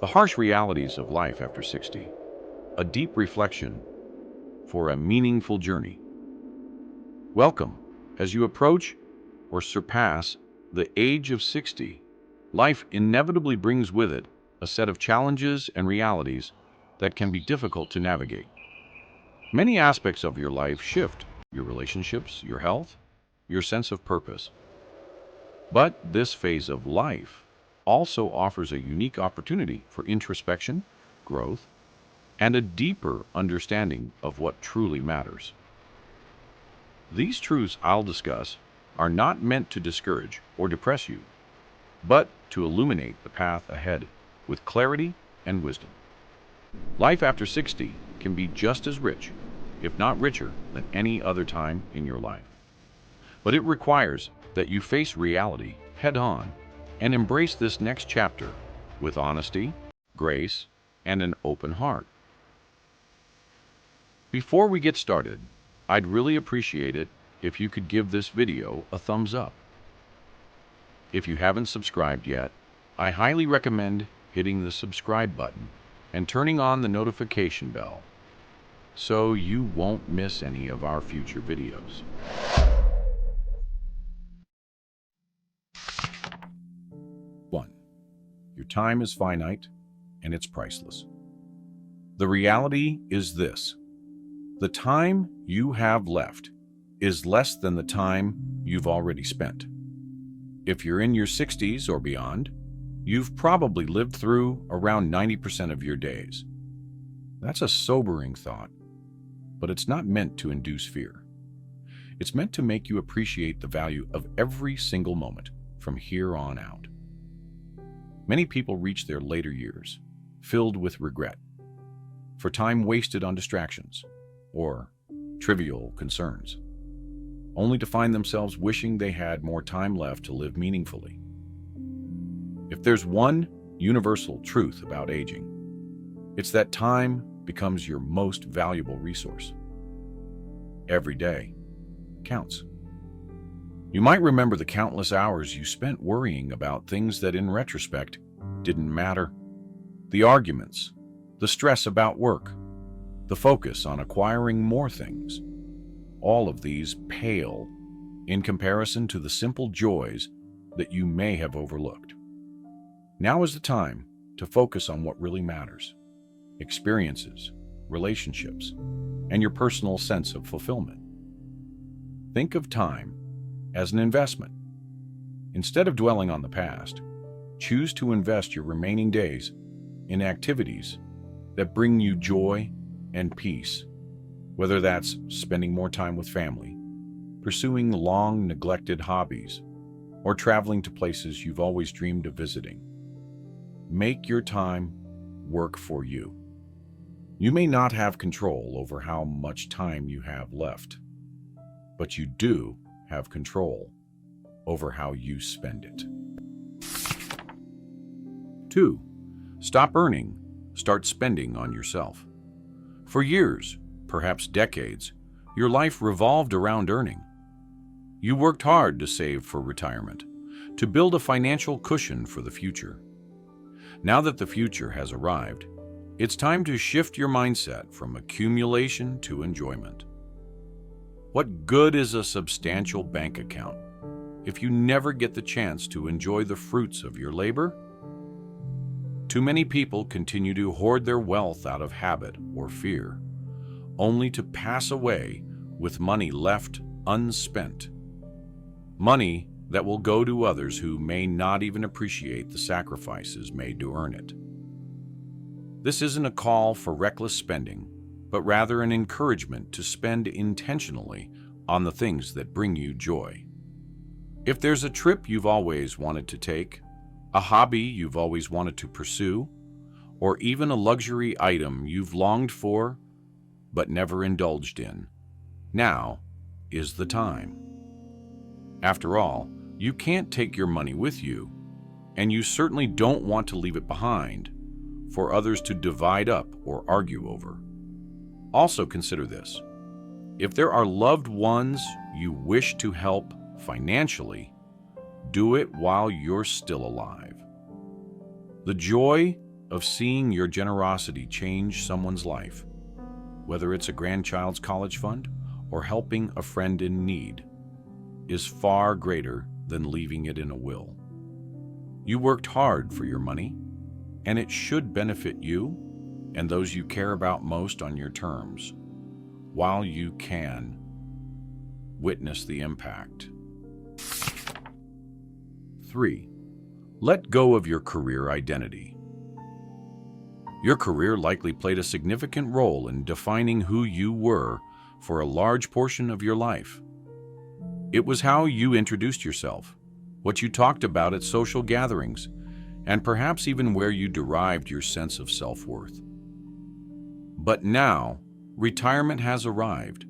The harsh realities of life after 60. A deep reflection for a meaningful journey. Welcome. As you approach or surpass the age of 60, life inevitably brings with it a set of challenges and realities that can be difficult to navigate. Many aspects of your life shift: your relationships, your health, your sense of purpose. But this phase of life also offers a unique opportunity for introspection, growth, and a deeper understanding of what truly matters. These truths I'll discuss are not meant to discourage or depress you, but to illuminate the path ahead with clarity and wisdom. Life after 60 can be just as rich, if not richer, than any other time in your life. But it requires that you face reality head-on and embrace this next chapter with honesty, grace, and an open heart. Before we get started, I'd really appreciate it if you could give this video a thumbs up. If you haven't subscribed yet, I highly recommend hitting the subscribe button and turning on the notification bell so you won't miss any of our future videos. 1. Your time is finite and it's priceless. The reality is this: the time you have left is less than the time you've already spent. If you're in your 60s or beyond, you've probably lived through around 90% of your days. That's a sobering thought, but it's not meant to induce fear. It's meant to make you appreciate the value of every single moment from here on out. Many people reach their later years filled with regret for time wasted on distractions or trivial concerns, only to find themselves wishing they had more time left to live meaningfully. If there's one universal truth about aging, it's that time becomes your most valuable resource. Every day counts. You might remember the countless hours you spent worrying about things that in retrospect didn't matter. The arguments, the stress about work, the focus on acquiring more things. All of these pale in comparison to the simple joys that you may have overlooked. Now is the time to focus on what really matters: experiences, relationships, and your personal sense of fulfillment. Think of time as an investment. Instead of dwelling on the past, choose to invest your remaining days in activities that bring you joy and peace, whether that's spending more time with family, pursuing long-neglected hobbies, or traveling to places you've always dreamed of visiting. Make your time work for you. You may not have control over how much time you have left, but you do have control over how you spend it. 2. Stop earning, start spending on yourself. For years, perhaps decades, your life revolved around earning. You worked hard to save for retirement, to build a financial cushion for the future. Now that the future has arrived, it's time to shift your mindset from accumulation to enjoyment. What good is a substantial bank account if you never get the chance to enjoy the fruits of your labor? Too many people continue to hoard their wealth out of habit or fear, only to pass away with money left unspent. Money that will go to others who may not even appreciate the sacrifices made to earn it. This isn't a call for reckless spending, but rather an encouragement to spend intentionally on the things that bring you joy. If there's a trip you've always wanted to take, a hobby you've always wanted to pursue, or even a luxury item you've longed for but never indulged in, now is the time. After all, you can't take your money with you, and you certainly don't want to leave it behind for others to divide up or argue over. Also consider this: if there are loved ones you wish to help financially, do it while you're still alive. The joy of seeing your generosity change someone's life, whether it's a grandchild's college fund or helping a friend in need, is far greater than leaving it in a will. You worked hard for your money, and it should benefit you and those you care about most on your terms, while you can witness the impact. 3. Let go of your career identity. Your career likely played a significant role in defining who you were for a large portion of your life. It was how you introduced yourself, what you talked about at social gatherings, and perhaps even where you derived your sense of self-worth. But now, retirement has arrived,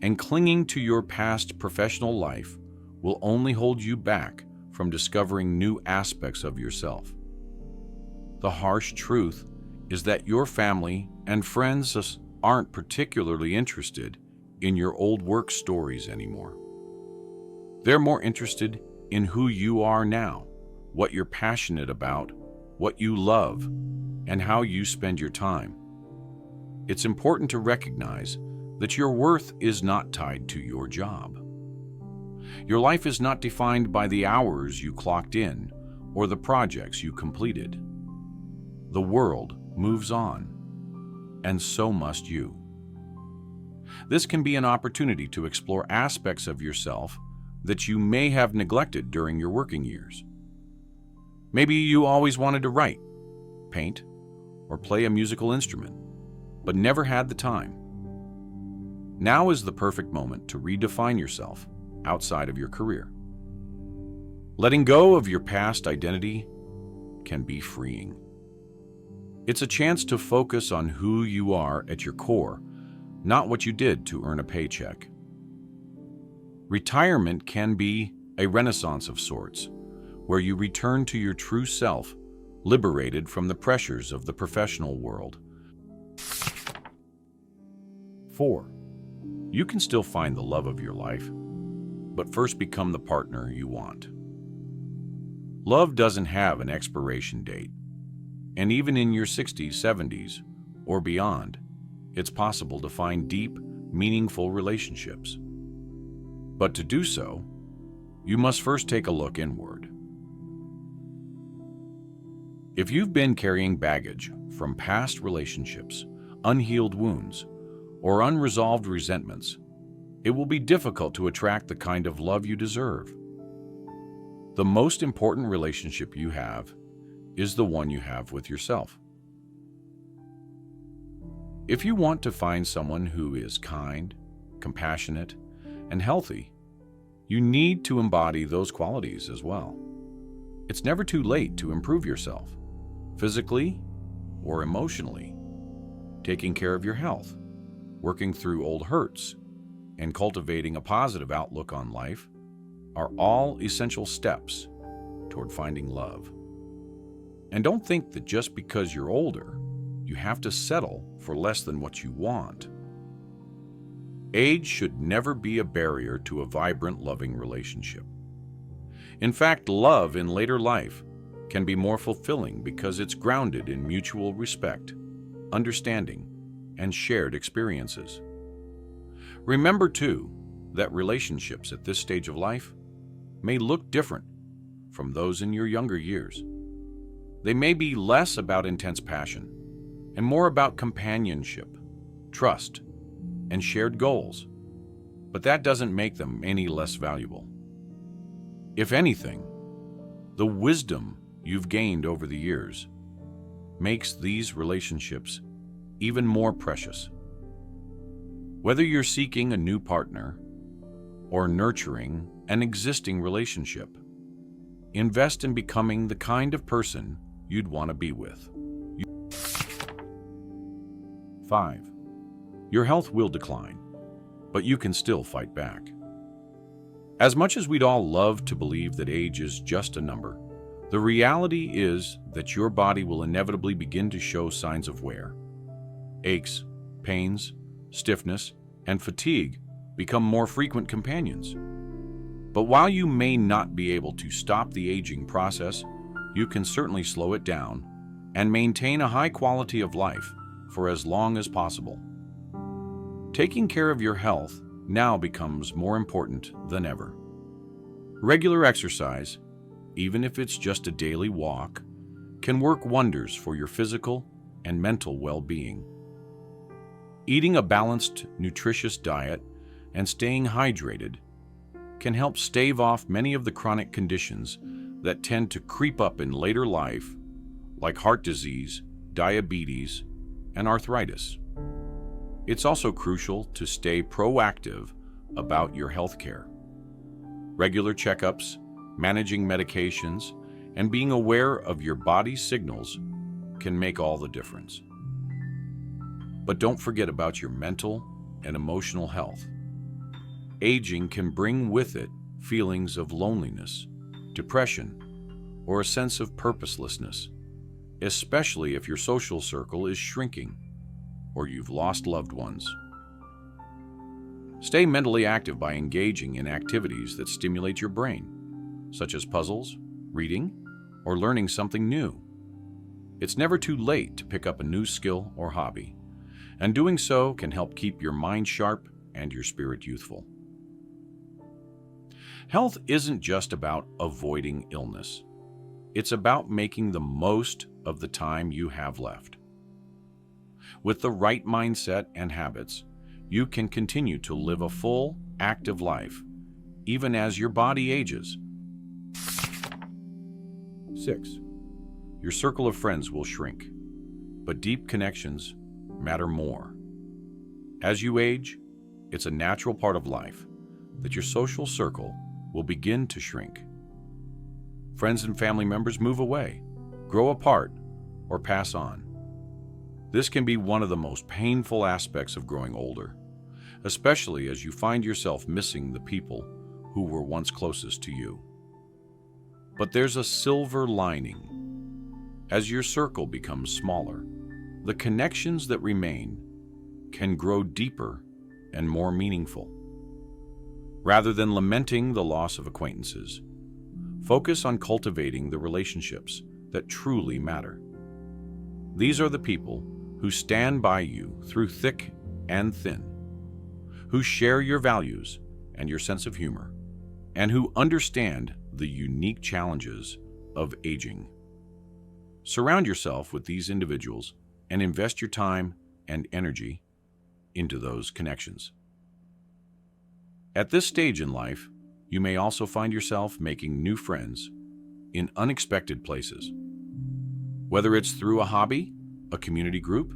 and clinging to your past professional life will only hold you back from discovering new aspects of yourself. The harsh truth is that your family and friends aren't particularly interested in your old work stories anymore. They're more interested in who you are now, what you're passionate about, what you love, and how you spend your time. It's important to recognize that your worth is not tied to your job. Your life is not defined by the hours you clocked in or the projects you completed. The world moves on, and so must you. This can be an opportunity to explore aspects of yourself that you may have neglected during your working years. Maybe you always wanted to write, paint, or play a musical instrument, but never had the time. Now is the perfect moment to redefine yourself outside of your career. Letting go of your past identity can be freeing. It's a chance to focus on who you are at your core, not what you did to earn a paycheck. Retirement can be a renaissance of sorts, where you return to your true self, liberated from the pressures of the professional world. 4. You can still find the love of your life, but first become the partner you want. Love doesn't have an expiration date, and even in your 60s, 70s, or beyond, it's possible to find deep, meaningful relationships. But to do so, you must first take a look inward. If you've been carrying baggage from past relationships, unhealed wounds, or unresolved resentments, it will be difficult to attract the kind of love you deserve. The most important relationship you have is the one you have with yourself. If you want to find someone who is kind, compassionate, and healthy, you need to embody those qualities as well. It's never too late to improve yourself, physically or emotionally. Taking care of your health, working through old hurts, and cultivating a positive outlook on life are all essential steps toward finding love. And don't think that just because you're older, you have to settle for less than what you want. Age should never be a barrier to a vibrant, loving relationship. In fact, love in later life can be more fulfilling because it's grounded in mutual respect, understanding, and shared experiences. Remember, too, that relationships at this stage of life may look different from those in your younger years. They may be less about intense passion and more about companionship, trust, and shared goals, but that doesn't make them any less valuable. If anything, the wisdom you've gained over the years makes these relationships even more precious. Whether you're seeking a new partner or nurturing an existing relationship, invest in becoming the kind of person you'd want to be with. 5. Your health will decline, but you can still fight back. As much as we'd all love to believe that age is just a number, the reality is that your body will inevitably begin to show signs of wear. Aches, pains, stiffness, and fatigue become more frequent companions. But while you may not be able to stop the aging process, you can certainly slow it down and maintain a high quality of life for as long as possible. Taking care of your health now becomes more important than ever. Regular exercise, even if it's just a daily walk, can work wonders for your physical and mental well-being. Eating a balanced, nutritious diet and staying hydrated can help stave off many of the chronic conditions that tend to creep up in later life, like heart disease, diabetes, and arthritis. It's also crucial to stay proactive about your health care. Regular checkups, managing medications, and being aware of your body's signals can make all the difference. But don't forget about your mental and emotional health. Aging can bring with it feelings of loneliness, depression, or a sense of purposelessness, especially if your social circle is shrinking or you've lost loved ones. Stay mentally active by engaging in activities that stimulate your brain, such as puzzles, reading, or learning something new. It's never too late to pick up a new skill or hobby, and doing so can help keep your mind sharp and your spirit youthful. Health isn't just about avoiding illness. It's about making the most of the time you have left. With the right mindset and habits, you can continue to live a full, active life, even as your body ages. 6. Your circle of friends will shrink, but deep connections matter more. As you age, it's a natural part of life that your social circle will begin to shrink. Friends and family members move away, grow apart, or pass on. This can be one of the most painful aspects of growing older, especially as you find yourself missing the people who were once closest to you. But there's a silver lining. As your circle becomes smaller, the connections that remain can grow deeper and more meaningful. Rather than lamenting the loss of acquaintances, focus on cultivating the relationships that truly matter. These are the people who stand by you through thick and thin, who share your values and your sense of humor, and who understand the unique challenges of aging. Surround yourself with these individuals and invest your time and energy into those connections. At this stage in life, you may also find yourself making new friends in unexpected places. Whether it's through a hobby, a community group,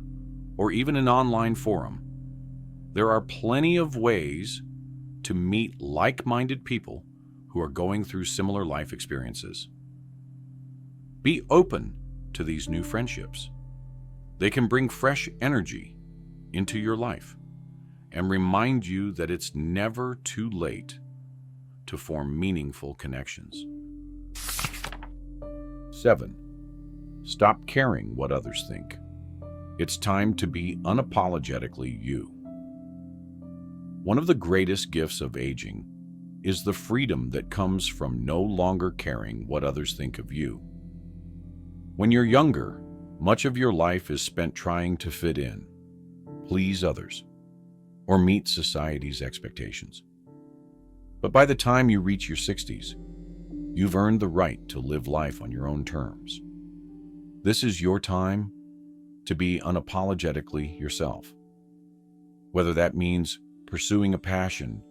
or even an online forum, there are plenty of ways to meet like-minded people who are going through similar life experiences. Be open to these new friendships. They can bring fresh energy into your life and remind you that it's never too late to form meaningful connections. 7. Stop caring what others think. It's time to be unapologetically you. One of the greatest gifts of aging is the freedom that comes from no longer caring what others think of you. When you're younger, much of your life is spent trying to fit in, please others, or meet society's expectations. But by the time you reach your 60s, you've earned the right to live life on your own terms. This is your time to be unapologetically yourself. Whether that means pursuing a passion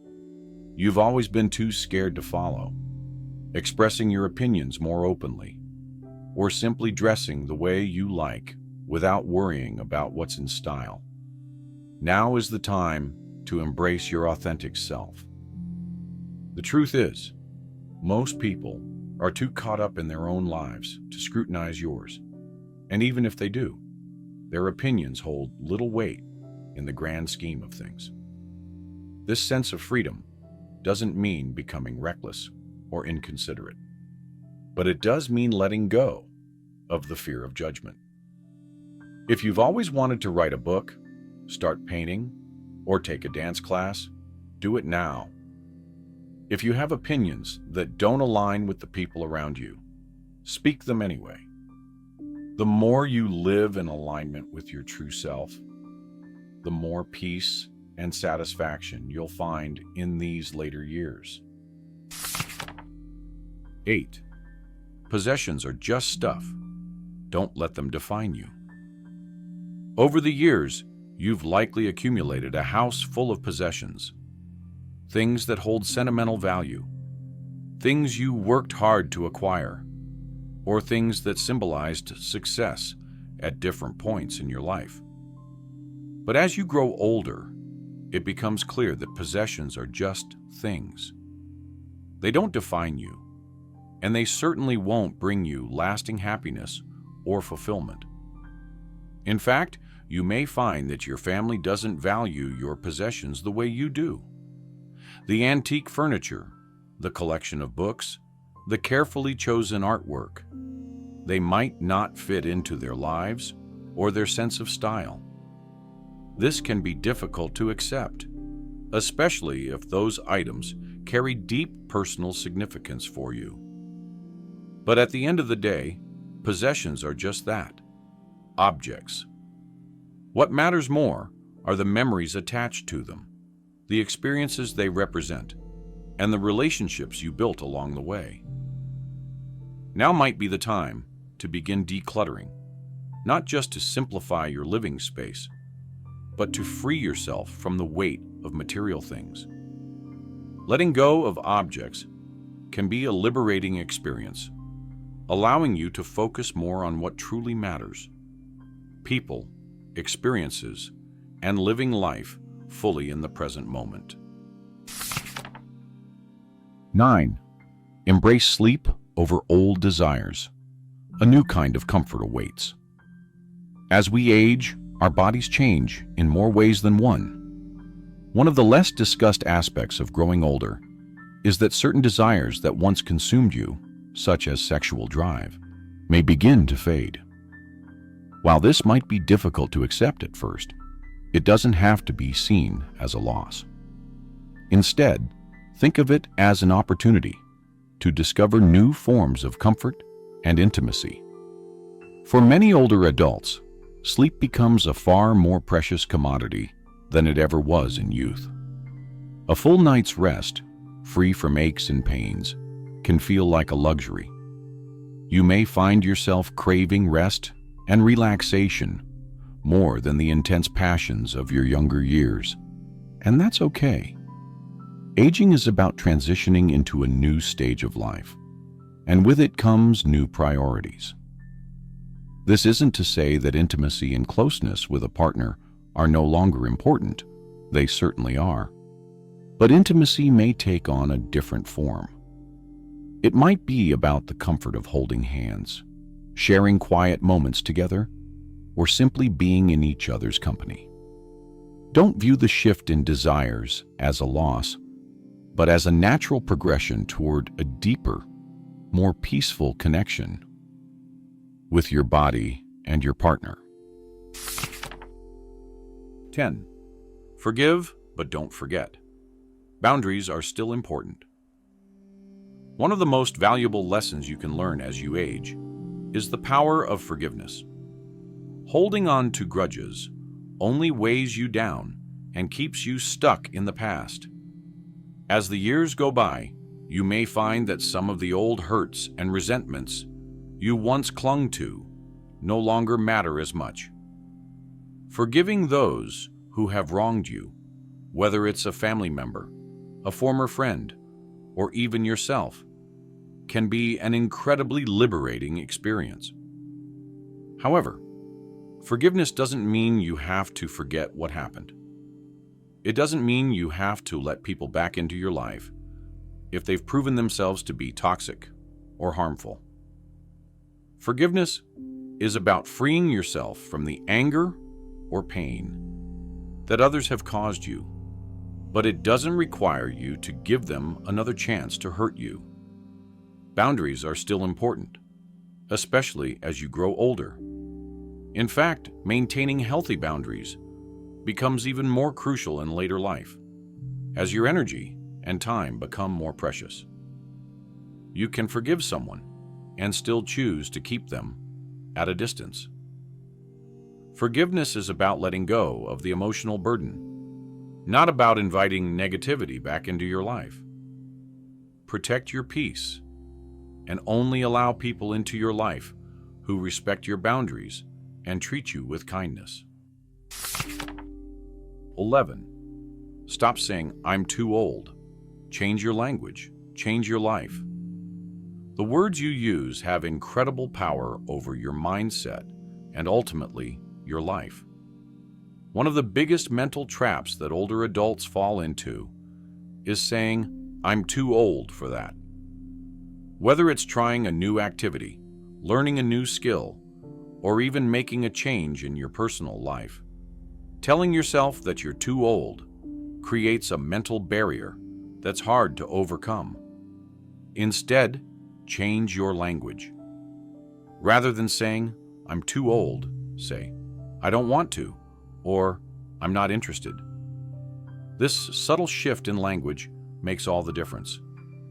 you've always been too scared to follow, expressing your opinions more openly, or simply dressing the way you like without worrying about what's in style. Now is the time to embrace your authentic self. The truth is, most people are too caught up in their own lives to scrutinize yours, and even if they do, their opinions hold little weight in the grand scheme of things. This sense of freedom doesn't mean becoming reckless or inconsiderate, but it does mean letting go of the fear of judgment. If you've always wanted to write a book, start painting, or take a dance class, do it now. If you have opinions that don't align with the people around you, speak them anyway. The more you live in alignment with your true self, the more peace and satisfaction you'll find in these later years. 8. Possessions are just stuff. Don't let them define you. Over the years, you've likely accumulated a house full of possessions, things that hold sentimental value, things you worked hard to acquire, or things that symbolized success at different points in your life. But as you grow older, it becomes clear that possessions are just things. They don't define you, and they certainly won't bring you lasting happiness or fulfillment. In fact, you may find that your family doesn't value your possessions the way you do. The antique furniture, the collection of books, the carefully chosen artwork, they might not fit into their lives or their sense of style. This can be difficult to accept, especially if those items carry deep personal significance for you. But at the end of the day, possessions are just that, objects. What matters more are the memories attached to them, the experiences they represent, and the relationships you built along the way. Now might be the time to begin decluttering, not just to simplify your living space, but to free yourself from the weight of material things. Letting go of objects can be a liberating experience, allowing you to focus more on what truly matters: people, experiences, and living life fully in the present moment. 9. Embrace sleep over old desires. A new kind of comfort awaits. As we age, our bodies change in more ways than one. One of the less discussed aspects of growing older is that certain desires that once consumed you, such as sexual drive, may begin to fade. While this might be difficult to accept at first, it doesn't have to be seen as a loss. Instead, think of it as an opportunity to discover new forms of comfort and intimacy. For many older adults, sleep becomes a far more precious commodity than it ever was in youth. A full night's rest, free from aches and pains, can feel like a luxury. You may find yourself craving rest and relaxation more than the intense passions of your younger years, and that's okay. Aging is about transitioning into a new stage of life, and with it comes new priorities. This isn't to say that intimacy and closeness with a partner are no longer important. They certainly are. But intimacy may take on a different form. It might be about the comfort of holding hands, sharing quiet moments together, or simply being in each other's company. Don't view the shift in desires as a loss, but as a natural progression toward a deeper, more peaceful connection with your body and your partner. 10. Forgive, but don't forget. Boundaries are still important. One of the most valuable lessons you can learn as you age is the power of forgiveness. Holding on to grudges only weighs you down and keeps you stuck in the past. As the years go by, you may find that some of the old hurts and resentments you once clung to no longer matter as much. Forgiving those who have wronged you, whether it's a family member, a former friend, or even yourself, can be an incredibly liberating experience. However, forgiveness doesn't mean you have to forget what happened. It doesn't mean you have to let people back into your life if they've proven themselves to be toxic or harmful. Forgiveness is about freeing yourself from the anger or pain that others have caused you, but it doesn't require you to give them another chance to hurt you. Boundaries are still important, especially as you grow older. In fact, maintaining healthy boundaries becomes even more crucial in later life, as your energy and time become more precious. You can forgive someone and still choose to keep them at a distance. Forgiveness is about letting go of the emotional burden, not about inviting negativity back into your life. Protect your peace and only allow people into your life who respect your boundaries and treat you with kindness. 11. Stop saying, "I'm too old." Change your language. Change your life. The words you use have incredible power over your mindset and ultimately your life. One of the biggest mental traps that older adults fall into is saying, "I'm too old for that." Whether it's trying a new activity, learning a new skill, or even making a change in your personal life, telling yourself that you're too old creates a mental barrier that's hard to overcome. Instead, change your language. Rather than saying, "I'm too old," say, "I don't want to," or "I'm not interested." This subtle shift in language makes all the difference.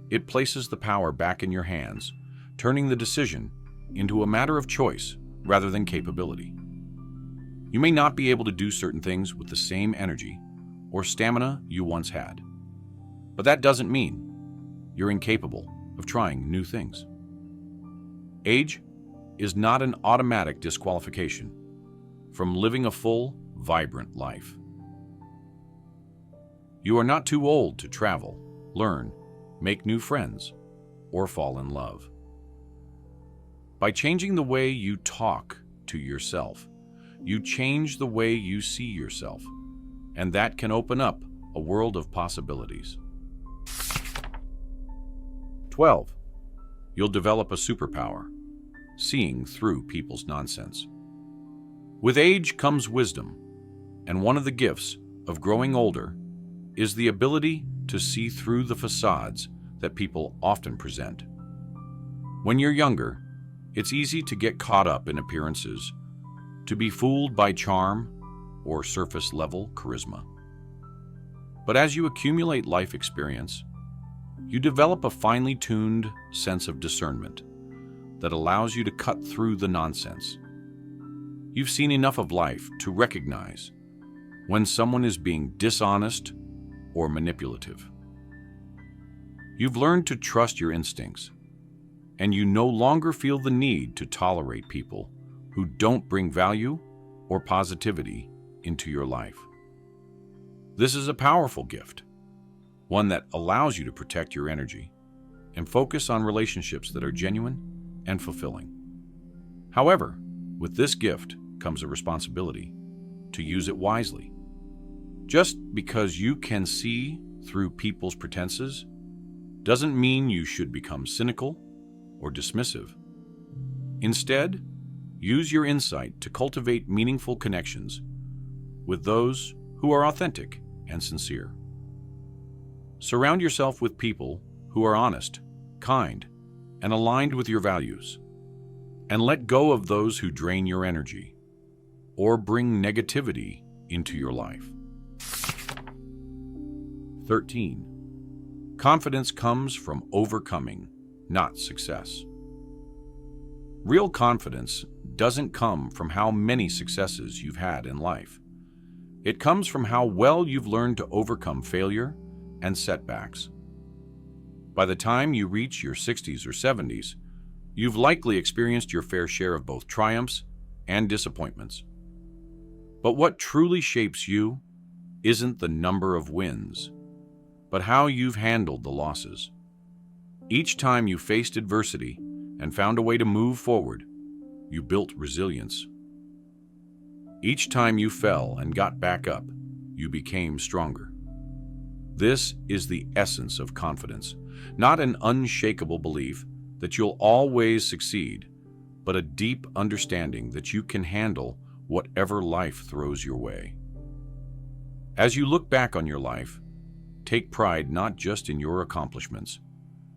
It places the power back in your hands, turning the decision into a matter of choice rather than capability. You may not be able to do certain things with the same energy or stamina you once had, but that doesn't mean you're incapable of trying new things. Age is not an automatic disqualification from living a full, vibrant life. You are not too old to travel, learn, make new friends, or fall in love. By changing the way you talk to yourself, you change the way you see yourself, and that can open up a world of possibilities. 12. You'll develop a superpower, seeing through people's nonsense. With age comes wisdom, and one of the gifts of growing older is the ability to see through the facades that people often present. When you're younger, it's easy to get caught up in appearances, to be fooled by charm or surface-level charisma. But as you accumulate life experience, you develop a finely tuned sense of discernment that allows you to cut through the nonsense. You've seen enough of life to recognize when someone is being dishonest or manipulative. You've learned to trust your instincts, and you no longer feel the need to tolerate people who don't bring value or positivity into your life. This is a powerful gift, one that allows you to protect your energy and focus on relationships that are genuine and fulfilling. However, with this gift comes a responsibility to use it wisely. Just because you can see through people's pretenses doesn't mean you should become cynical or dismissive. Instead, use your insight to cultivate meaningful connections with those who are authentic and sincere. Surround yourself with people who are honest, kind, and aligned with your values, and let go of those who drain your energy or bring negativity into your life. 13. Confidence comes from overcoming, not success. Real confidence doesn't come from how many successes you've had in life. It comes from how well you've learned to overcome failure and setbacks. By the time you reach your 60s or 70s, you've likely experienced your fair share of both triumphs and disappointments. But what truly shapes you isn't the number of wins, but how you've handled the losses. Each time you faced adversity and found a way to move forward, you built resilience. Each time you fell and got back up, you became stronger. This is the essence of confidence, not an unshakable belief that you'll always succeed, but a deep understanding that you can handle whatever life throws your way. As you look back on your life, take pride not just in your accomplishments,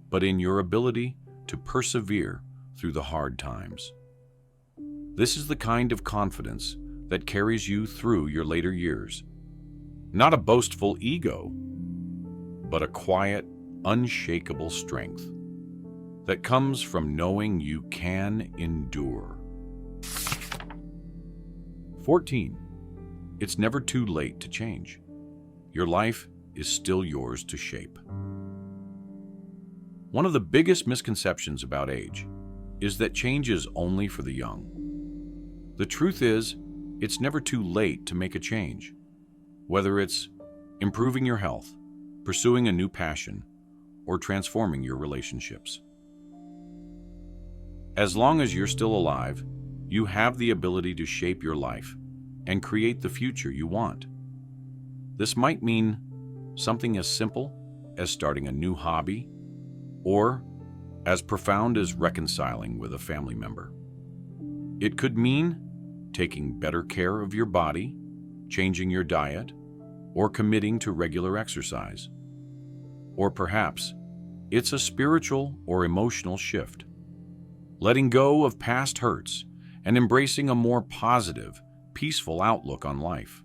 but in your ability to persevere through the hard times. This is the kind of confidence that carries you through your later years. Not a boastful ego, but a quiet, unshakable strength that comes from knowing you can endure. 14. It's never too late to change. Your life is still yours to shape. One of the biggest misconceptions about age is that change is only for the young. The truth is, it's never too late to make a change. Whether it's improving your health, pursuing a new passion, or transforming your relationships. As long as you're still alive, you have the ability to shape your life and create the future you want. This might mean something as simple as starting a new hobby, or as profound as reconciling with a family member. It could mean taking better care of your body, changing your diet, or committing to regular exercise. Or perhaps it's a spiritual or emotional shift, letting go of past hurts and embracing a more positive, peaceful outlook on life.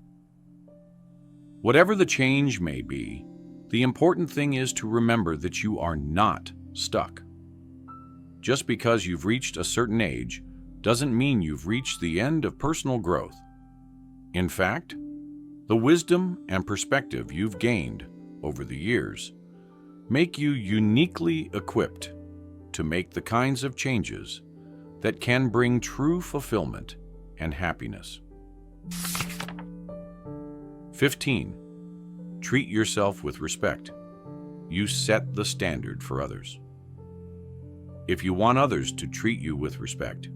Whatever the change may be, the important thing is to remember that you are not stuck. Just because you've reached a certain age doesn't mean you've reached the end of personal growth. In fact, the wisdom and perspective you've gained over the years make you uniquely equipped to make the kinds of changes that can bring true fulfillment and happiness. 15. Treat yourself with respect. You set the standard for others. If you want others to treat you with respect,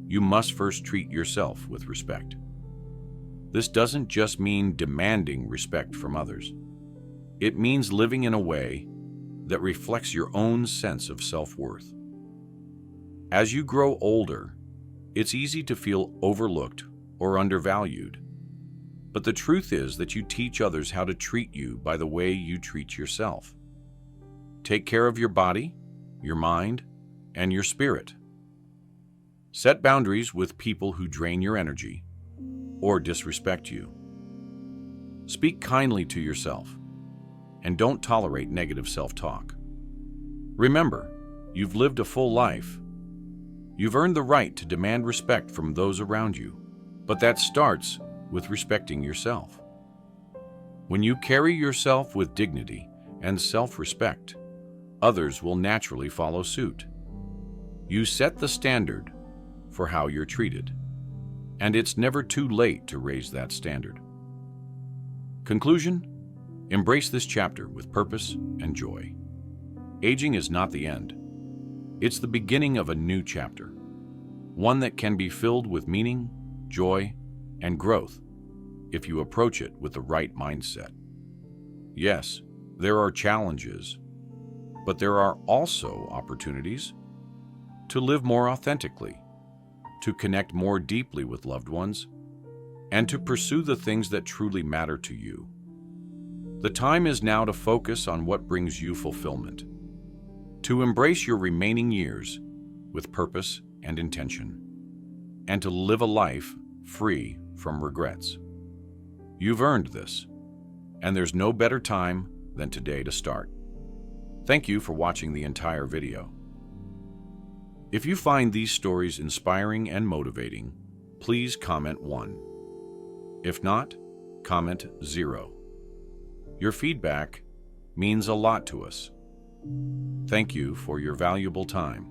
you must first treat yourself with respect. This doesn't just mean demanding respect from others. It means living in a way that reflects your own sense of self-worth. As you grow older, it's easy to feel overlooked or undervalued. But the truth is that you teach others how to treat you by the way you treat yourself. Take care of your body, your mind, and your spirit. Set boundaries with people who drain your energy or disrespect you. Speak kindly to yourself, and don't tolerate negative self-talk. Remember, you've lived a full life. You've earned the right to demand respect from those around you, but that starts with respecting yourself. When you carry yourself with dignity and self-respect, others will naturally follow suit. You set the standard for how you're treated, and it's never too late to raise that standard. Conclusion: embrace this chapter with purpose and joy. Aging is not the end. It's the beginning of a new chapter, one that can be filled with meaning, joy, and growth if you approach it with the right mindset. Yes, there are challenges, but there are also opportunities to live more authentically, to connect more deeply with loved ones, and to pursue the things that truly matter to you. The time is now to focus on what brings you fulfillment, to embrace your remaining years with purpose and intention, and to live a life free from regrets. You've earned this, and there's no better time than today to start. Thank you for watching the entire video. If you find these stories inspiring and motivating, please comment 1. If not, comment 0. Your feedback means a lot to us. Thank you for your valuable time.